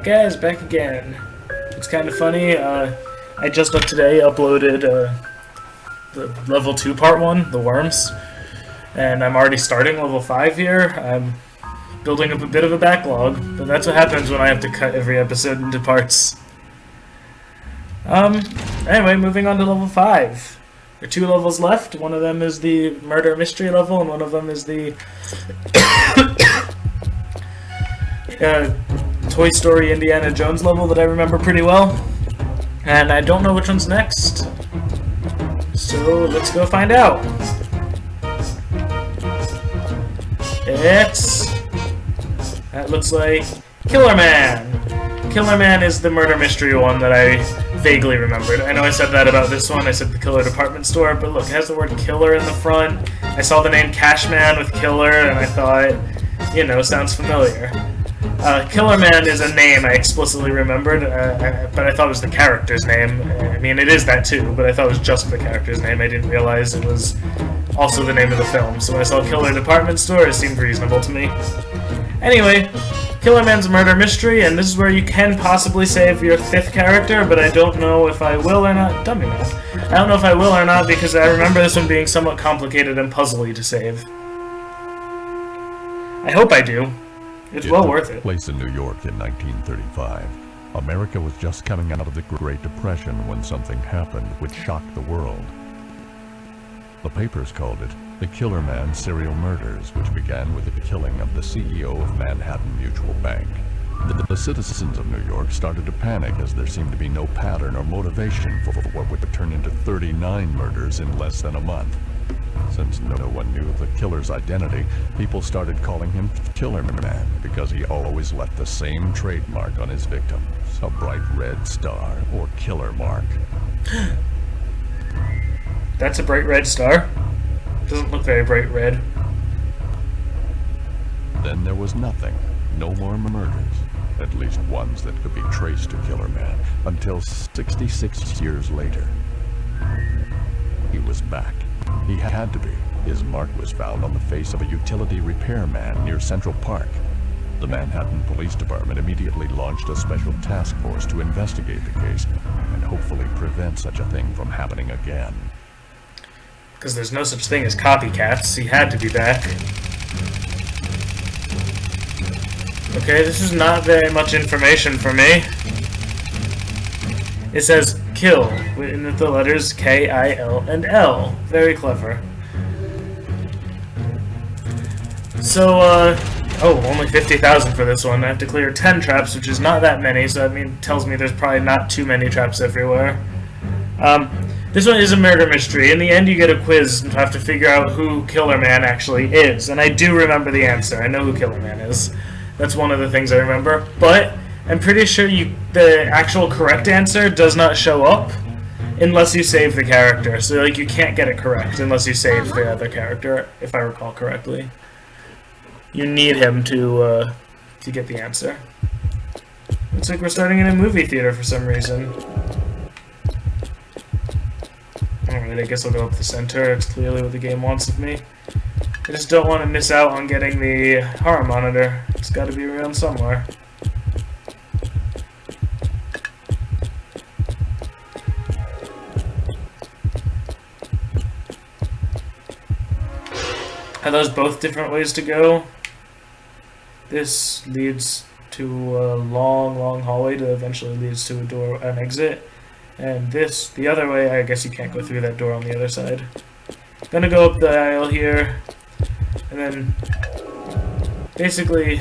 guys, back again. It's kind of funny, I just today uploaded the level 2 part 1, the worms, and I'm already starting level 5 here. I'm building up a bit of a backlog, but that's what happens when I have to cut every episode into parts. Anyway, moving on to level 5. There are 2 levels left. One of them is the murder mystery level, and one of them is the Toy Story Indiana Jones level that I remember pretty well. And I don't know which one's next. So let's go find out. That looks like Killerman. Killerman is the murder mystery one that I vaguely remembered. I know I said that about this one. I said the Killer Department Store, but look, it has the word killer in the front. I saw the name Cashman with killer, and I thought, you know, sounds familiar. Killerman is a name I explicitly remembered, but I thought it was the character's name. I mean, it is that too, but I thought it was just the character's name. I didn't realize it was also the name of the film. So when I saw Killer Department Store, it seemed reasonable to me. Anyway, Killerman's a murder mystery, and this is where you can possibly save your 5th character, but I don't know if I will or not. Dummy man. I don't know if I will or not because I remember this one being somewhat complicated and puzzly to save. I hope I do. It's well worth it. Place in New York in 1935. America was just coming out of the Great Depression when something happened which shocked the world. The papers called it the Killerman serial murders, which began with the killing of the CEO of Manhattan Mutual Bank. The citizens of New York started to panic as there seemed to be no pattern or motivation for what would turn into 39 murders in less than a month. Since no one knew the killer's identity, people started calling him Killerman because he always left the same trademark on his victims, a bright red star or killer mark. That's a bright red star. Doesn't look very bright red. Then there was nothing. No more murders. At least ones that could be traced to Killerman, until 66 years later. He was back. He had to be. His mark was found on the face of a utility repairman near Central Park. The Manhattan Police Department immediately launched a special task force to investigate the case and hopefully prevent such a thing from happening again. Because there's no such thing as copycats, he had to be back. Okay, this is not very much information for me. It says kill, with the letters K, I, L, and L. Very clever. So, oh, only 50,000 for this one. I have to clear 10 traps, which is not that many, so that tells me there's probably not too many traps everywhere. This one is a murder mystery. In the end, you get a quiz and have to figure out who Killerman actually is. And I do remember the answer. I know who Killerman is. That's one of the things I remember. But I'm pretty sure the actual correct answer does not show up unless you save the character. So, like, you can't get it correct unless you save the other character, if I recall correctly. You need him to get the answer. Looks like we're starting in a movie theater for some reason. Alright, I guess I'll go up the center. It's clearly what the game wants of me. I just don't want to miss out on getting the horror monitor. It's got to be around somewhere. Are those both different ways to go? This leads to a long, long hallway that eventually leads to a door, an exit. And this, the other way, I guess you can't go through that door on the other side. I'm gonna go up the aisle here, and then basically,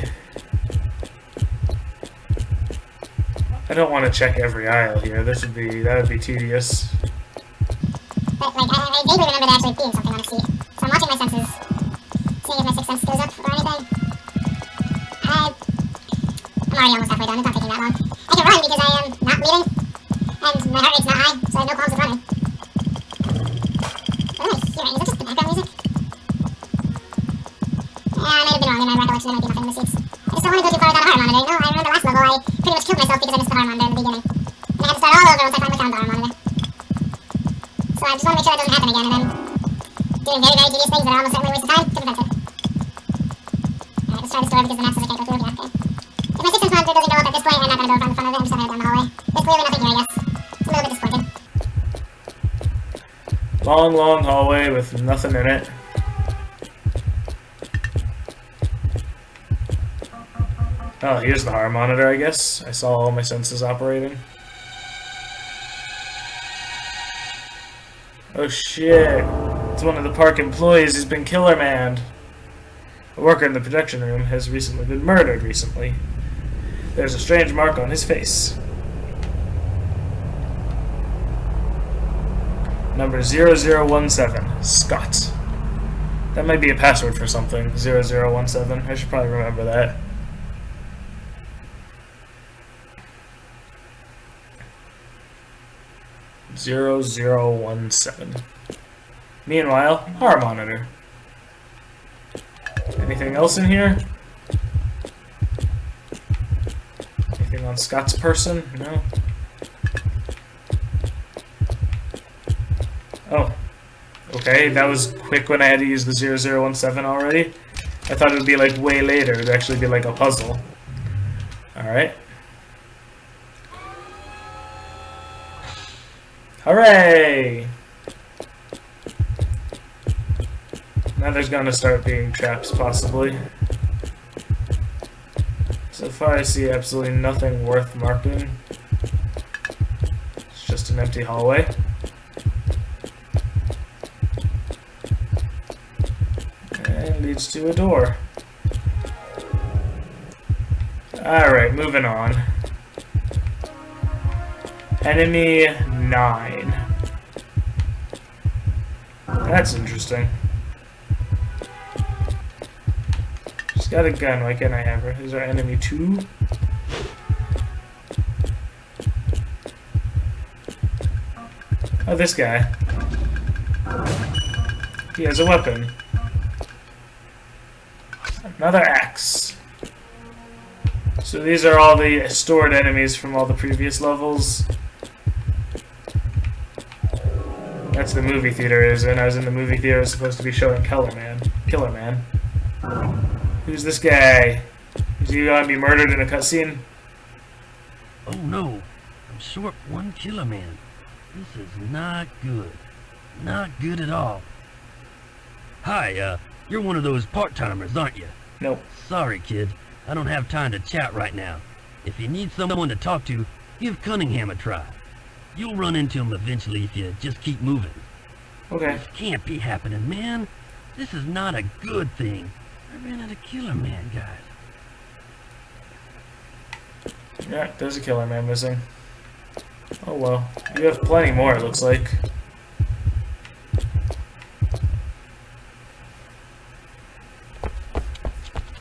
I don't want to check every aisle here. That would be tedious. But like, I vaguely remember there actually being something on a seat. So I'm watching my senses, seeing if my sixth sense goes up or anything. I'm already almost halfway done. It's not taking that long. I can run because I am not bleeding. And my heart rate's not high, so I have no problems with running. What am I hearing? Is that just the background music? Yeah, I might have been wrong in my recollection. There might be nothing in the seats. I just don't want to go too far without a horror monitor. No, I remember last level I pretty much killed myself because I missed the horror monitor in the beginning. And I had to start all over once I finally found the horror monitor. So I just want to make sure that doesn't happen again, and then doing very, very tedious things that are almost certainly a waste of time to prevent it. Alright, let's try this door because the map says I can't go through. Yeah, okay. If my sixth sense monitor doesn't go up at this point, I'm not going to go Long, long hallway with nothing in it. Oh, here's the heart monitor, I guess. I saw all my senses operating. Oh shit. It's one of the park employees. He's been Killerman. A worker in the production room has recently been murdered recently. There's a strange mark on his face. Number 0017, Scott. That might be a password for something, 0017. I should probably remember that. (0017). Meanwhile, heart monitor. Anything else in here? Anything on Scott's person? No. Oh. Okay, that was quick when I had to use the 0017 already. I thought it would be like way later. It would actually be like a puzzle. Alright. Hooray! Now there's gonna start being traps, possibly. So far I see absolutely nothing worth marking. It's just an empty hallway. And leads to a door. Alright, moving on. Enemy 9. That's interesting. She's got a gun, why can't I have her? Is our enemy 2? Oh, this guy. He has a weapon. Another axe. So these are all the stored enemies from all the previous levels. That's the movie theater is in. I was in the movie theater. It's supposed to be showing Killerman. Who's this guy? Is he gonna be murdered in a cutscene? Oh no, I'm short one Killerman. This is not good. Not good at all. Hi, you're one of those part-timers, aren't you? Nope. Sorry, kid. I don't have time to chat right now. If you need someone to talk to, give Cunningham a try. You'll run into him eventually if you just keep moving. Okay. This can't be happening, man. This is not a good thing. I ran into Killerman, guys. Yeah, there's a Killerman missing. Oh well. You have plenty more, it looks like.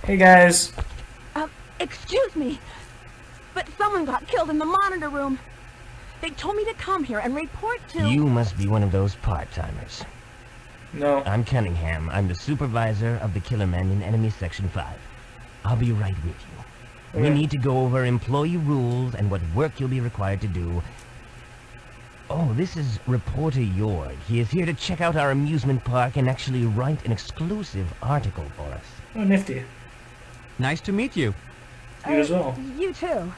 Hey guys. Excuse me, but someone got killed in the monitor room. They told me to come here and report to... You must be one of those part-timers. No. I'm Cunningham. I'm the supervisor of the Killerman in Enemy Section 5. I'll be right with you. We need to go over employee rules and what work you'll be required to do. Oh, this is Reporter Yord. He is here to check out our amusement park and actually write an exclusive article for us. Oh, nifty. Nice to meet you. You as well. You too.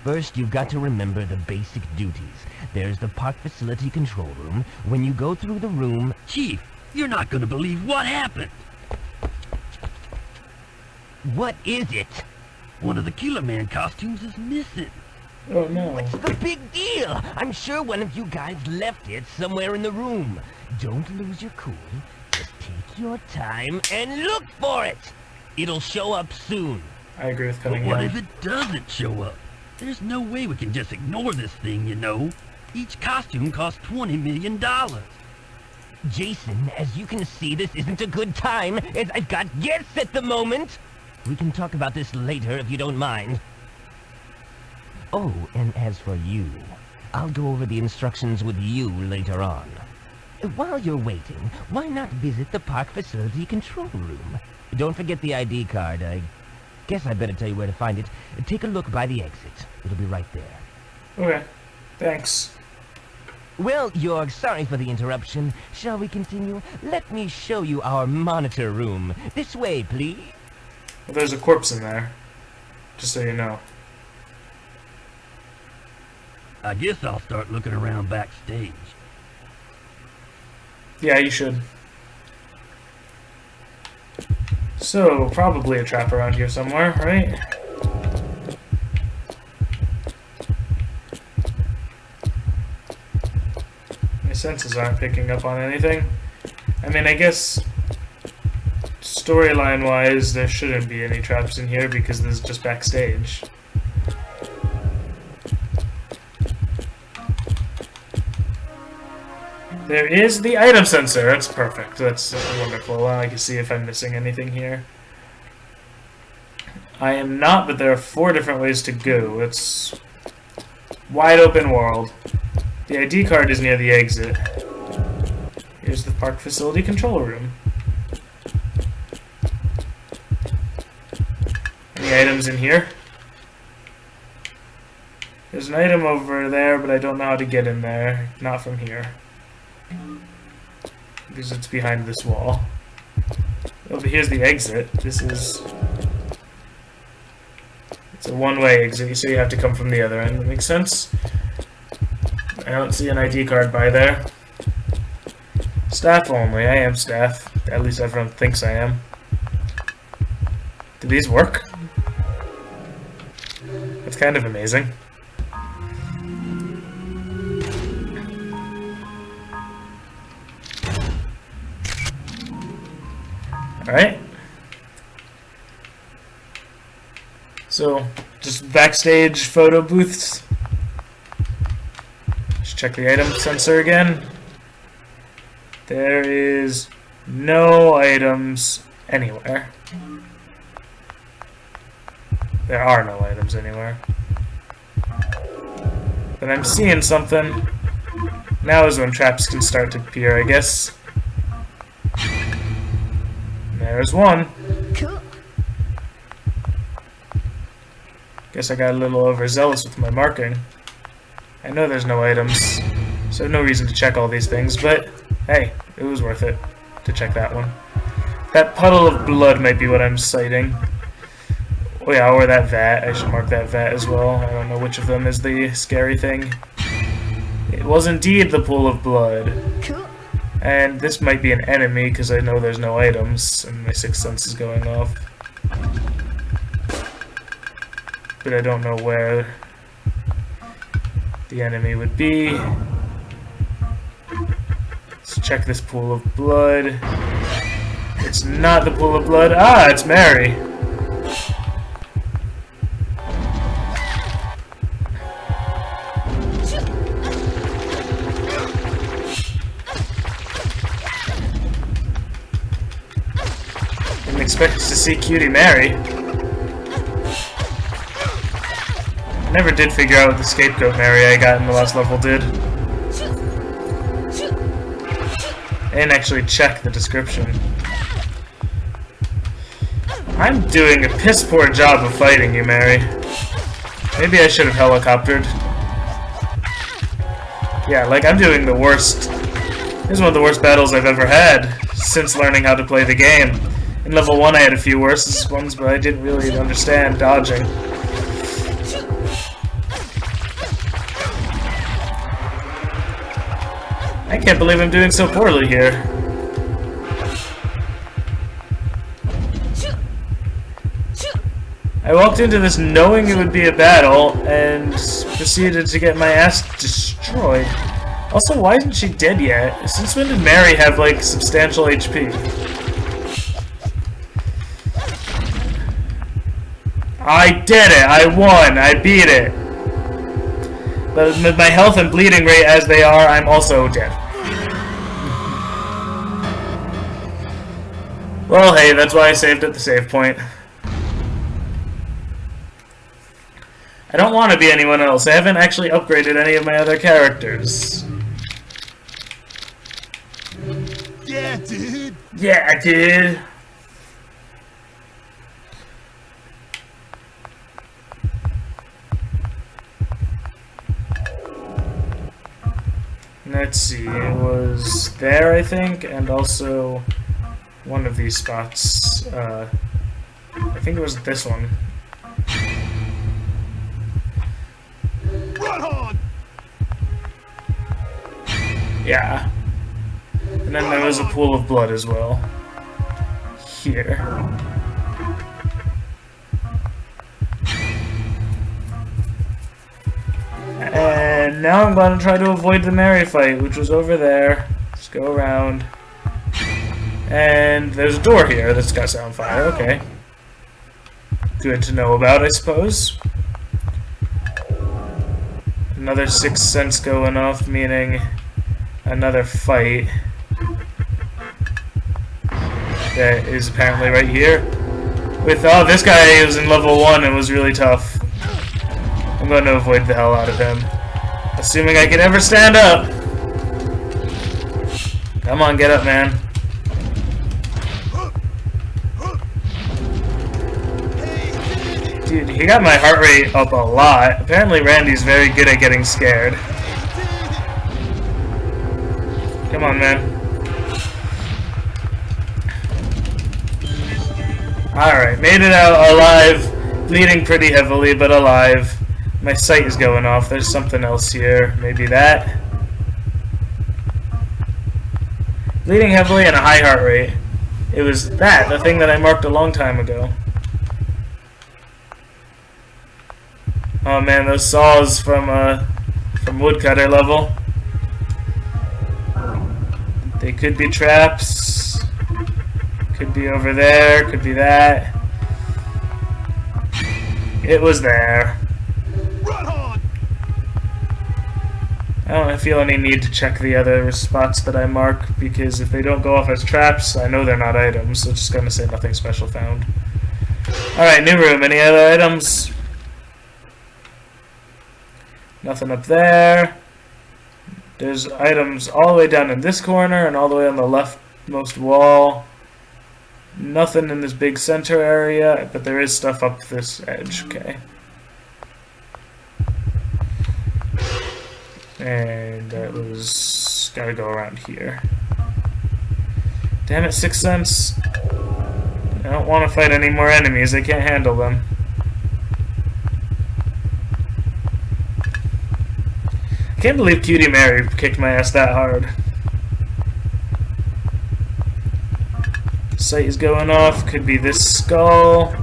First, you've got to remember the basic duties. There's the park facility control room. When you go through the room... Chief, you're not gonna believe what happened. What is it? One of the Killerman costumes is missing. Oh no. What's the big deal? I'm sure one of you guys left it somewhere in the room. Don't lose your cool. Just take your time and look for it. It'll show up soon. I agree with But Cunningham. what if it doesn't show up? There's no way we can just ignore this thing, you know. Each costume costs $20 million. Jason, as you can see, this isn't a good time, as I've got guests at the moment. We can talk about this later if you don't mind. Oh, and as for you, I'll go over the instructions with you later on. While you're waiting, why not visit the park facility control room? Don't forget the ID card. I guess I better tell you where to find it. Take a look by the exit. It'll be right there. Okay. Thanks. Well, Jorg, sorry for the interruption. Shall we continue? Let me show you our monitor room. This way, please. Well, there's a corpse in there. Just so you know. I guess I'll start looking around backstage. Yeah, you should. So, probably a trap around here somewhere, right? My senses aren't picking up on anything. I mean, I guess storyline-wise, there shouldn't be any traps in here because this is just backstage. There is the item sensor. That's perfect. That's wonderful. I can see if I'm missing anything here. I am not, but there are 4 different ways to go. It's wide open world. The ID card is near the exit. Here's the park facility control room. Any items in here? There's an item over there, but I don't know how to get in there. Not from here. Because it's behind this wall. Oh, but here's the exit. This is... It's a one-way exit, so you have to come from the other end. That makes sense? I don't see an ID card by there. Staff only. I am staff. At least everyone thinks I am. Do these work? That's kind of amazing. Alright. So, just backstage photo booths. Just check the item sensor again. There is no items anywhere. There are no items anywhere. But I'm seeing something. Now is when traps can start to appear, I guess. There's one. Cool. Guess I got a little overzealous with my marking. I know there's no items, so I have no reason to check all these things, but hey, it was worth it to check that one. That puddle of blood might be what I'm citing. Oh yeah, or that vat. I should mark that vat as well. I don't know which of them is the scary thing. It was indeed the pool of blood. Cool. And this might be an enemy because I know there's no items and my sixth sense is going off. But I don't know where the enemy would be. Let's check this pool of blood. It's not the pool of blood. Ah, it's Mary. Expected to see Cutie Mary. I never did figure out what the scapegoat Mary I got in the last level did. I didn't actually check the description. I'm doing a piss poor job of fighting you, Mary. Maybe I should have helicoptered. Yeah, like I'm doing the worst. This is one of the worst battles I've ever had since learning how to play the game. In level 1 I had a few worse ones, but I didn't really understand dodging. I can't believe I'm doing so poorly here. I walked into this knowing it would be a battle, and proceeded to get my ass destroyed. Also, why isn't she dead yet? Since when did Mary have, like, substantial HP? I did it! I won! I beat it! But with my health and bleeding rate as they are, I'm also dead. Well, hey, that's why I saved at the save point. I don't want to be anyone else. I haven't actually upgraded any of my other characters. Yeah, dude! Yeah, dude! Let's see, it was there, I think, and also one of these spots. I think it was this one. Yeah. And And then there was a pool of blood as well. Here. And now I'm going to try to avoid the Mary fight, which was over there. Let's go around. And there's a door here that's got sound fire. Okay. Good to know about, I suppose. Another sixth sense going off, meaning another fight. That is apparently right here. With, oh, this guy was in level 1 and was really tough. I'm going to avoid the hell out of him. Assuming I can ever stand up. Come on, get up, man. Dude, he got my heart rate up a lot. Apparently Randy's very good at getting scared. Come on, man. Alright, made it out alive. Bleeding pretty heavily, but alive. My sight is going off. There's something else here. Maybe that. Bleeding heavily and a high heart rate. It was that, the thing that I marked a long time ago. Oh man, those saws from woodcutter level. They could be traps. Could be over there. Could be that. It was there. I don't feel any need to check the other spots that I mark, because if they don't go off as traps, I know they're not items, so it's just gonna say nothing special found. Alright, new room. Any other items? Nothing up there. There's items all the way down in this corner and all the way on the leftmost wall. Nothing in this big center area, but there is stuff up this edge. Okay. And that was... gotta go around here. Damn it, Sixth Sense. I don't want to fight any more enemies. I can't handle them. I can't believe Cutie Mary kicked my ass that hard. Sight is going off. Could be this skull.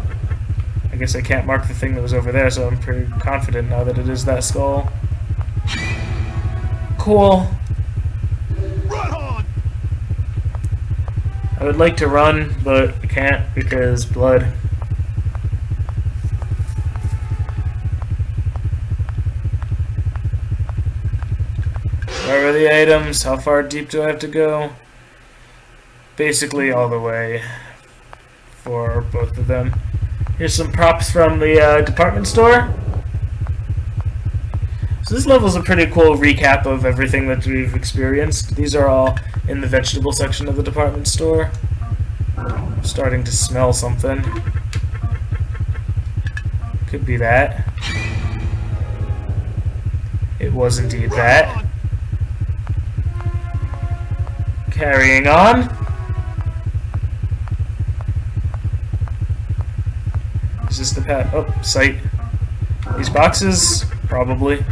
I guess I can't mark the thing that was over there, so I'm pretty confident now that it is that skull. Cool. I would like to run, but I can't because blood. Where are the items? How far deep do I have to go? Basically all the way for both of them. Here's some props from the department store. So this level is a pretty cool recap of everything that we've experienced. These are all in the vegetable section of the department store. I'm starting to smell something. Could be that. It was indeed that. Carrying on. Is this the path? Oh, sight. These boxes? Probably.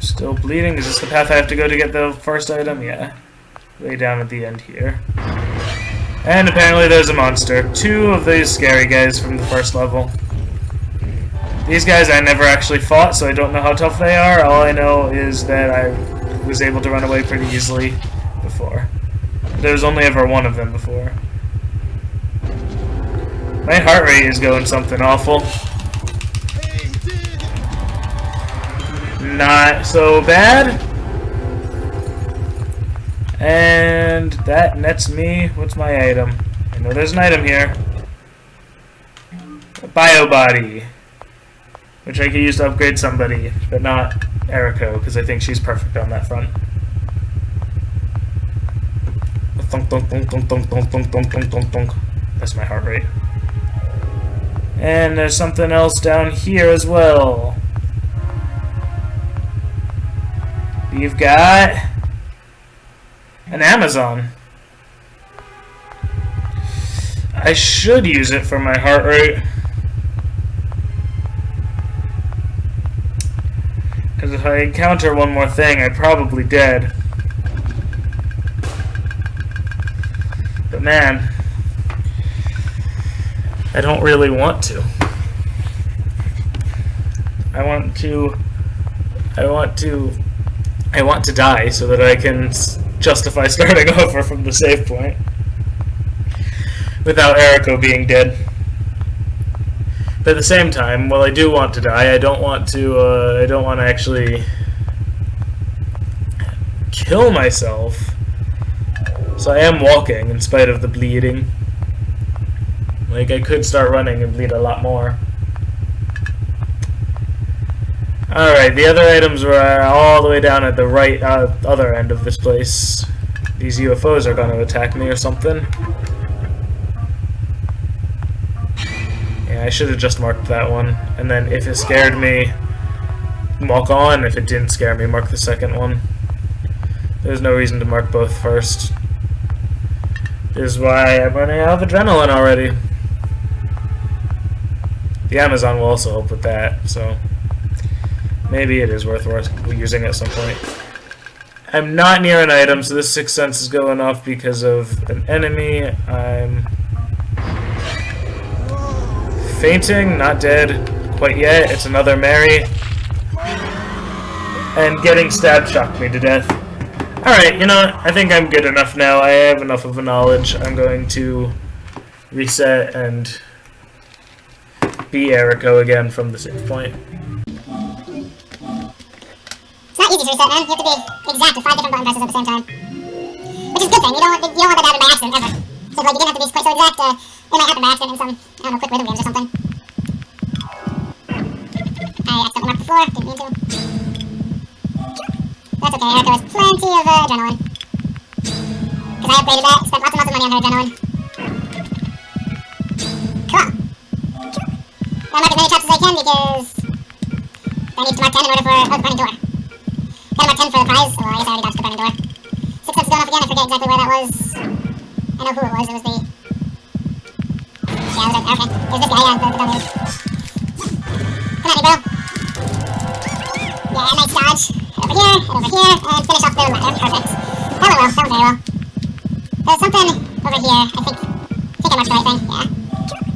Still bleeding. Is this the path I have to go to get the first item? Yeah. Way down at the end here. And apparently there's a monster. 2 of these scary guys from the first level. These guys I never actually fought, so I don't know how tough they are. All I know is that I was able to run away pretty easily before. There was only ever one of them before. My heart rate is going something awful. Not so bad. And that nets me. What's my item? I know there's an item here. A bio body. Which I could use to upgrade somebody, but not Eriko, because I think she's perfect on that front. Thunk, thunk, thunk, thunk, thunk, thunk, thunk, thunk, thunk, thunk, thunk. That's my heart rate. And there's something else down here as well. You've got an Amazon. I should use it for my heart rate. I encounter one more thing, I'm probably dead. But man, I don't really want to. I want to die so that I can justify starting over from the save point without Eriko being dead. But at the same time, while I do want to die, I don't want to actually kill myself. So I am walking in spite of the bleeding. Like, I could start running and bleed a lot more. Alright, the other items were all the way down at the right other end of this place. These UFOs are going to attack me or something. Yeah, I should have just marked that one. And then if it scared me, walk on. If it didn't scare me, mark the second one. There's no reason to mark both first. This is why I'm running out of adrenaline already. The Amazon will also help with that, so maybe it is worth using at some point. I'm not near an item, so this sixth sense is going off because of an enemy. I'm fainting, not dead quite yet. It's another Mary. And getting stabbed shocked me to death. Alright, you know what? I think I'm good enough now. I have enough of a knowledge. I'm going to reset and be Eriko again from the save point. It's not easy to reset, man. You have to be exact with 5 different button presses at the same time. Which is a good thing. You don't want that to happen by accident, ever. So, like, you didn't have to be quite so exact. It might happen by accident in some, I don't know, quick rhythm games or something. I accidentally marked the floor. Didn't mean to. That's okay. Eriko has plenty of adrenaline. Because I upgraded that. Spent lots and lots of money on her adrenaline. Cool. I'll mark as many traps as I can because I need to mark 10 in order for... Oh, the burning door. Gotta mark 10 for the prize. Well, I guess I already dodged the burning door. 6 senses going off again. I forget exactly where that was. I know who it was. It was the... Yeah, it was... Okay. It was this guy, yeah, the dummy. Come at me, bro. Yeah, nice dodge. Head over here, and finish off the ladder. Perfect. That went well. That went very well. There's something over here. I think I marked the right thing. Yeah.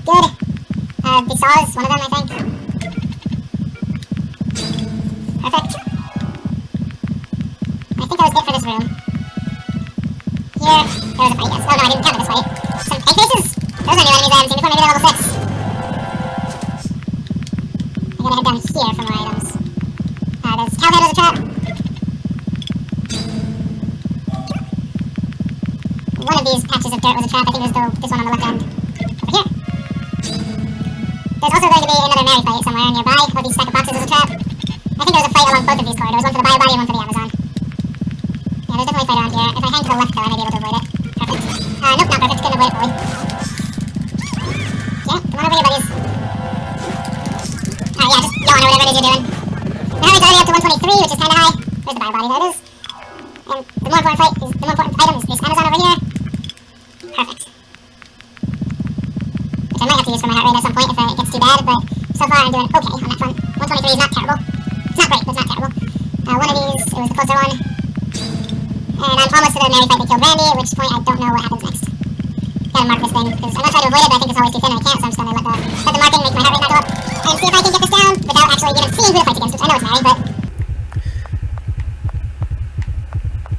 Good. The saws, one of them, I think. Perfect. I think that was it for this room. Here, there was a fight, yes. Oh no, I didn't count this fight. Some egg faces? Those are new enemies I haven't seen before, maybe they're level 6. I gotta head down here for more items. There's Cowhead as a trap. One of these patches of dirt was a trap. I think it was this one on the left end. Over here. There's also going to be another Mary fight somewhere nearby. Or these stack of boxes as a trap. I think there was a fight along both of these corridors. One for the bio body and one for the Amazon. Yeah, there's definitely a fight around here. If I hang to the left though, I may be able to avoid it. Perfect. Nope, not perfect. Couldn't avoid it fully. Yeah, come on over here, buddies. Yeah, just go on or whatever it is you're doing. Now it's already up to 123, which is kinda high. Where's the bio body? There it is. And the more important fight is the more important item is this Amazon over here. Perfect. Which I might have to use for my heart rate at some point if it gets too bad, but so far I'm doing okay on that front. 123 is not terrible. It's not great, but it's not terrible. One of these, it was the closer one. And I'm almost to the Mary fight that killed Randy, at which point I don't know what happens next. Gotta mark this thing, because I'm not trying to avoid it, but I think it's always too thin and I can't, so I'm just gonna let the marking make my heart rate not go up. And see if I can get this down without actually even seeing who it fights against, which I know it's Mary, but...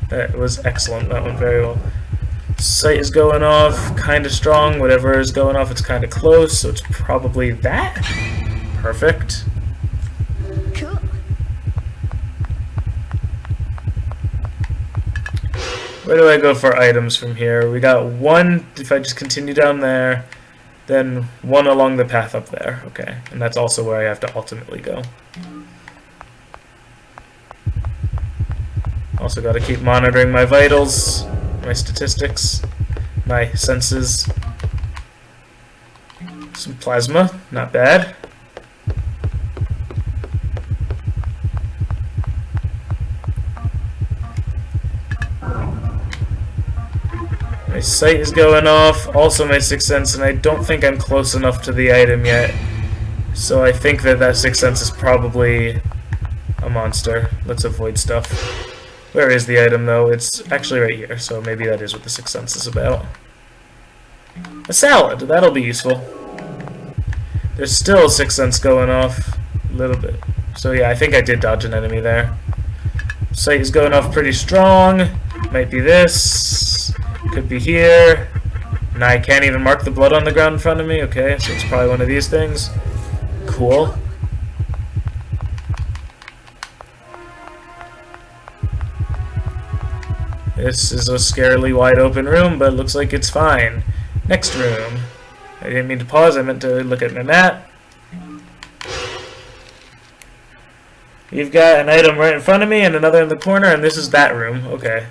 That was excellent, that went very well. Sight is going off, kinda strong. Whatever is going off, it's kinda close, so it's probably that. Perfect. Cool. Where do I go for items from here? We got one, if I just continue down there, then one along the path up there. Okay, and that's also where I have to ultimately go. Also got to keep monitoring my vitals, my statistics, my senses. Some plasma, not bad. My sight is going off, also my sixth sense, and I don't think I'm close enough to the item yet. So I think that sixth sense is probably a monster. Let's avoid stuff. Where is the item, though? It's actually right here, so maybe that is what the Sixth Sense is about. A salad! That'll be useful. There's still a Sixth Sense going off a little bit. So yeah, I think I did dodge an enemy there. Sight is going off pretty strong. Might be this. Could be here. And I can't even mark the blood on the ground in front of me. Okay, so it's probably one of these things. Cool. This is a scarily wide open room, but it looks like it's fine. Next room. I didn't mean to pause, I meant to look at my map. You've got an item right in front of me and another in the corner, and this is that room. Okay.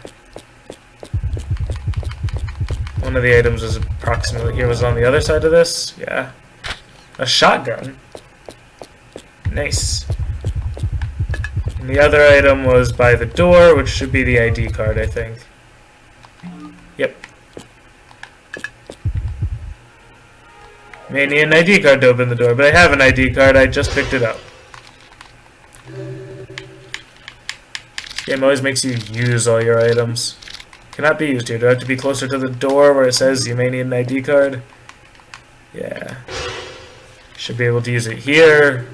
One of the items was approximately here. Was on the other side of this? Yeah. A shotgun. Nice. And the other item was by the door, which should be the ID card, I think. Yep. May need an ID card to open the door, but I have an ID card, I just picked it up. Game always makes you use all your items. Cannot be used here. Do I have to be closer to the door where it says you may need an ID card? Yeah. Should be able to use it here.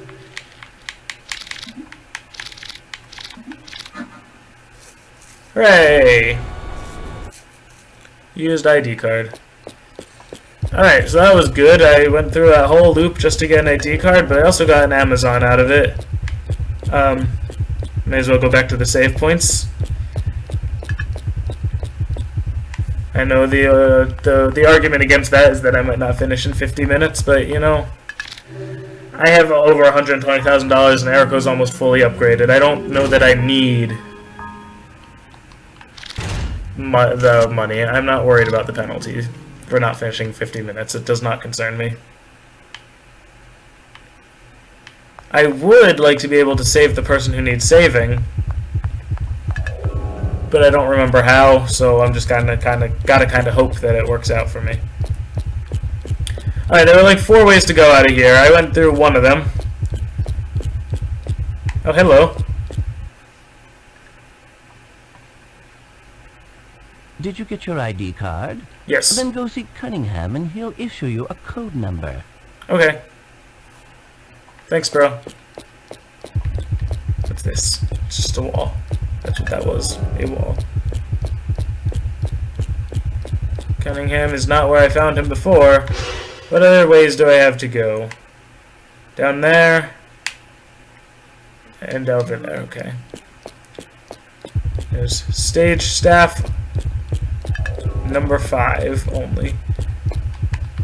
Hooray! Used ID card. Alright, so that was good. I went through that whole loop just to get an ID card, but I also got an Amazon out of it. May as well go back to the save points. I know the argument against that is that I might not finish in 50 minutes, but you know, I have over $120,000 and Erico's almost fully upgraded. I don't know that I need the money. I'm not worried about the penalty for not finishing 50 minutes. It does not concern me. I would like to be able to save the person who needs saving, but I don't remember how, so I'm just gotta kind of hope that it works out for me. Alright, there were like 4 ways to go out of here. I went through one of them. Oh, hello. Did you get your ID card? Yes. Then go see Cunningham and he'll issue you a code number. Okay. Thanks, bro. What's this? It's just a wall. That's what that was. A wall. Cunningham is not where I found him before. What other ways do I have to go? Down there. And over there. Okay. There's stage staff number 5 only.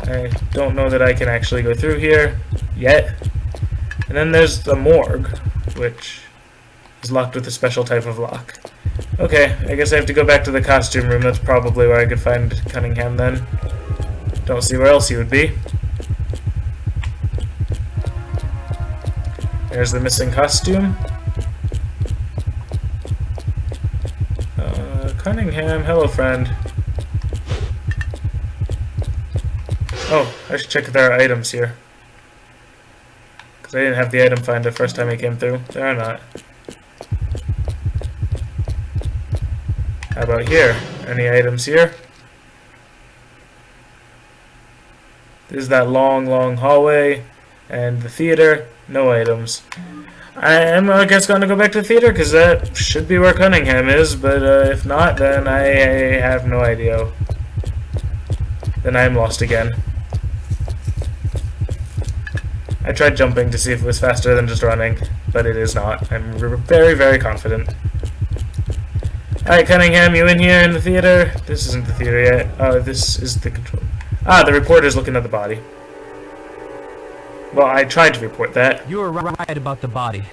I don't know that I can actually go through here yet. And then there's the morgue, which is locked with a special type of lock. Okay, I guess I have to go back to the costume room. That's probably where I could find Cunningham then. Don't see where else he would be. There's the missing costume. Cunningham, hello friend. Oh, I should check if there are items here. Because I didn't have the item finder first time I came through. There are not. How about here? Any items here? This is that long, long hallway. And the theater. No items. I am, I guess, going to go back to the theater, because that should be where Cunningham is, but if not, then I have no idea. Then I am lost again. I tried jumping to see if it was faster than just running, but it is not. I'm very, very confident. Alright, Cunningham, you in here in the theater? This isn't the theater yet. Oh, this is the control. Ah, the reporter's looking at the body. Well, I tried to report that. You were right about the body.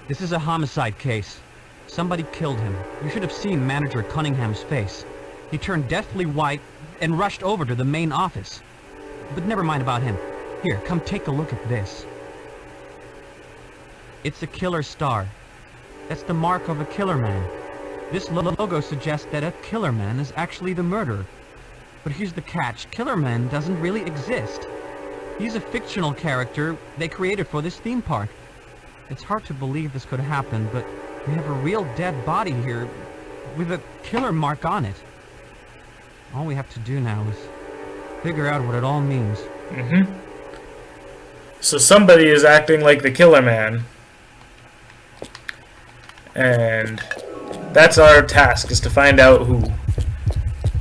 This is a homicide case. Somebody killed him. You should have seen Manager Cunningham's face. He turned deathly white and rushed over to the main office. But never mind about him. Here, come take a look at this. It's a killer star. That's the mark of a Killerman. This logo suggests that a Killerman is actually the murderer. But here's the catch. Killerman doesn't really exist. He's a fictional character they created for this theme park. It's hard to believe this could happen, but we have a real dead body here with a killer mark on it. All we have to do now is figure out what it all means. Mm-hmm. So somebody is acting like the Killer Man. And that's our task, is to find out who.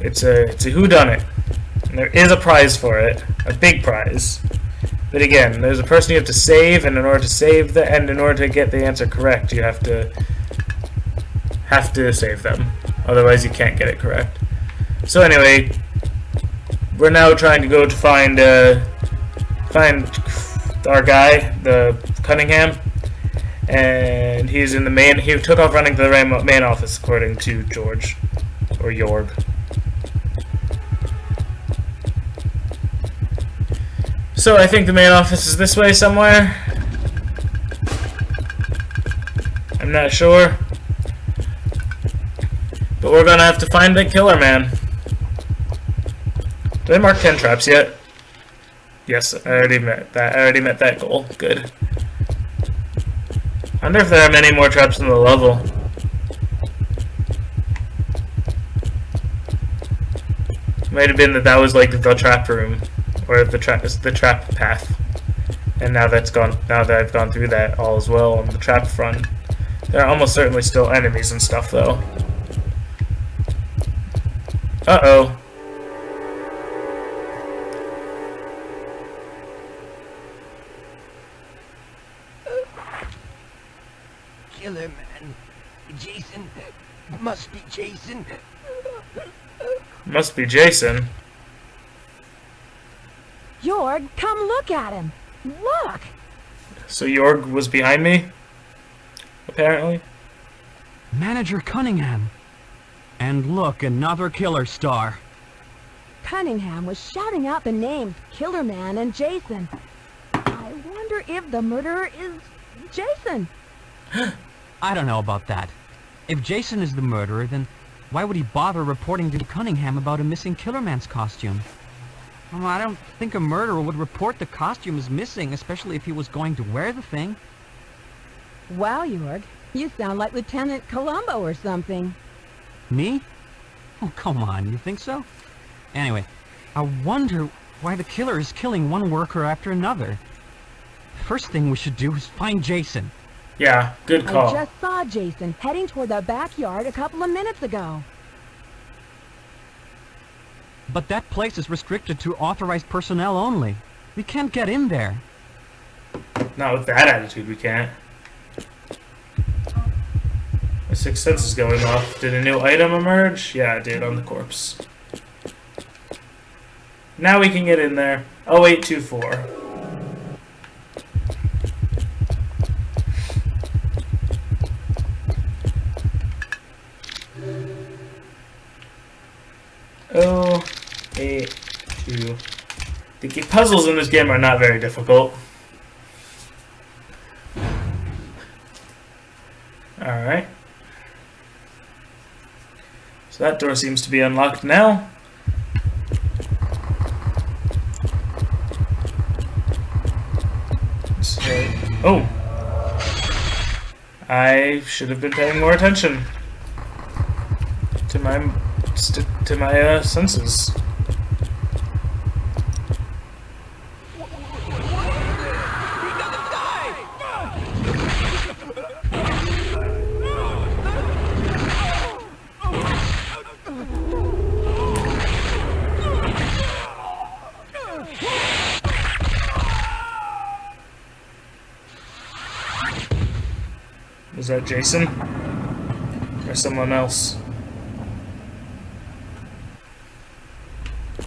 It's a whodunit. And there is a prize for it. A big prize. But again, there's a person you have to save, and in order to save the and in order to get the answer correct, you have to save them. Otherwise you can't get it correct. So anyway, we're now trying to go to find our guy, the Cunningham, and he's in the main. He took off running to the main office, according to George or Jorg. So I think the main office is this way somewhere. I'm not sure, but we're gonna have to find the Killer Man. Did I mark 10 traps yet? Yes, I already met that. I already met that goal. Good. I wonder if there are many more traps in the level. Might have been that was like the trap room, or the trap path. And now that's gone. Now that I've gone through that all as well on the trap front, there are almost certainly still enemies and stuff though. Uh-oh. Killerman. Jason. Must be Jason. Must be Jason. Jorg, come look at him. Look! So Jorg was behind me? Apparently. Manager Cunningham. And look, another killer star. Cunningham was shouting out the names Killerman and Jason. I wonder if the murderer is Jason. I don't know about that. If Jason is the murderer, then why would he bother reporting to Cunningham about a missing Killerman's costume? Well, I don't think a murderer would report the costume as missing, especially if he was going to wear the thing. Wow, Jorg, you sound like Lieutenant Columbo or something. Me? Oh, come on, you think so? Anyway, I wonder why the killer is killing one worker after another. First thing we should do is find Jason. Yeah, good call. I just saw Jason heading toward the backyard a couple of minutes ago. But that place is restricted to authorized personnel only. We can't get in there. Not with that attitude, we can't. My sixth sense is going off. Did a new item emerge? Yeah, it did on the corpse. Now we can get in there. 0824. The puzzles in this game are not very difficult. Alright. So that door seems to be unlocked now. So, oh! I should have been paying more attention to my senses. Was that Jason? Or someone else?